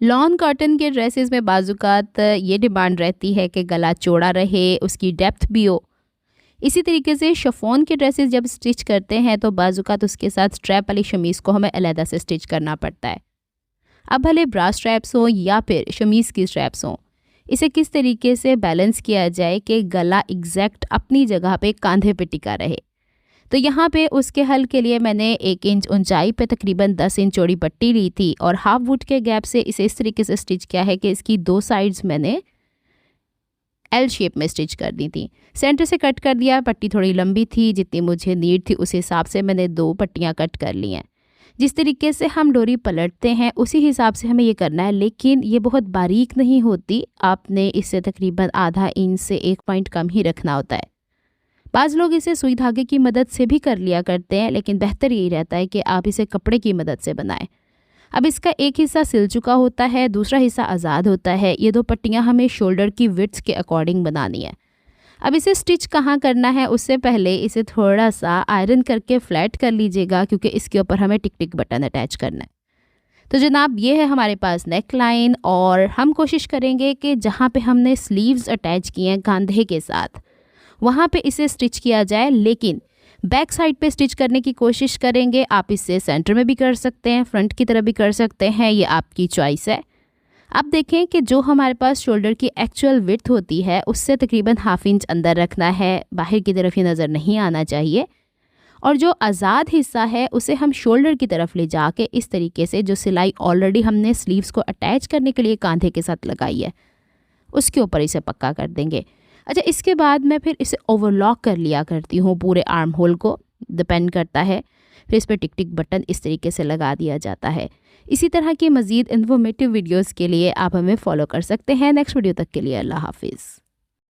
Lawn cotton के dresses में बाजुकात ये डिमांड रहती है कि गला चौड़ा रहे, उसकी डेप्थ भी हो। इसी तरीके से शिफॉन के ड्रेसेस जब स्टिच करते हैं तो बाजुकात उसके साथ स्ट्रैप वाली शमीज़ को हमें अलहदा से स्टिच करना पड़ता है। अब भले ब्रा स्ट्रैप्स हों या फिर शमीज़ की स्ट्रैप्स हों, इसे किस तरीके से बैलेंस किया जाए कि गला एग्जैक्ट अपनी जगह पे कांधे पे टिका रहे। तो यहाँ पे उसके हल के लिए मैंने 1 इंच ऊंचाई पे तकरीबन 10 इंच चौड़ी पट्टी ली थी और हाफ वुड के गैप से इसे इस तरीके से स्टिच किया है कि इसकी 2 साइड्स मैंने एल शेप में स्टिच कर दी थी। सेंटर से कट कर दिया, पट्टी थोड़ी लंबी थी, जितनी मुझे नीड थी उस हिसाब से मैंने 2 पट्टियाँ कट कर ली हैं। जिस तरीके से हम डोरी पलटते हैं उसी हिसाब से हमें ये करना है, लेकिन ये बहुत बारीक नहीं होती। आपने इसे तकरीबन आधा इंच से 1 पॉइंट कम ही रखना होता है। बाज़ लोग इसे सुई धागे की मदद से भी कर लिया करते हैं, लेकिन बेहतर यही रहता है कि आप इसे कपड़े की मदद से बनाएं। अब इसका एक हिस्सा सिल चुका होता है, दूसरा हिस्सा आज़ाद होता है। ये 2 पट्टियाँ हमें शोल्डर की विड्थ के अकॉर्डिंग बनानी है। अब इसे स्टिच कहाँ करना है, उससे पहले इसे थोड़ा सा आयरन करके फ्लैट कर लीजिएगा, क्योंकि इसके ऊपर हमें टिक टिक बटन अटैच करना है। तो जनाब, ये है हमारे पास नेक लाइन, और हम कोशिश करेंगे कि जहाँ पे हमने स्लीव्स अटैच किए हैं कंधे के साथ, वहाँ पे इसे स्टिच किया जाए, लेकिन बैक साइड पे स्टिच करने की कोशिश करेंगे। आप इसे सेंटर में भी कर सकते हैं, फ्रंट की तरफ भी कर सकते हैं, ये आपकी चॉइस है। अब देखें कि जो हमारे पास शोल्डर की एक्चुअल विड्थ होती है उससे तकरीबन हाफ इंच अंदर रखना है, बाहर की तरफ ये नज़र नहीं आना चाहिए। और जो आज़ाद हिस्सा है उसे हम शोल्डर की तरफ ले जाके इस तरीके से, जो सिलाई ऑलरेडी हमने स्लीव्स को अटैच करने के लिए कांधे के साथ लगाई है, उसके ऊपर इसे पक्का कर देंगे। अच्छा, इसके बाद मैं फिर इसे ओवरलॉक कर लिया करती हूँ पूरे आर्म होल को, डिपेंड करता है। फिर इस पर टिक टिक बटन इस तरीके से लगा दिया जाता है। इसी तरह की मज़ीद इन्फॉर्मेटिव वीडियोस के लिए आप हमें फॉलो कर सकते हैं। नेक्स्ट वीडियो तक के लिए अल्लाह हाफिज़।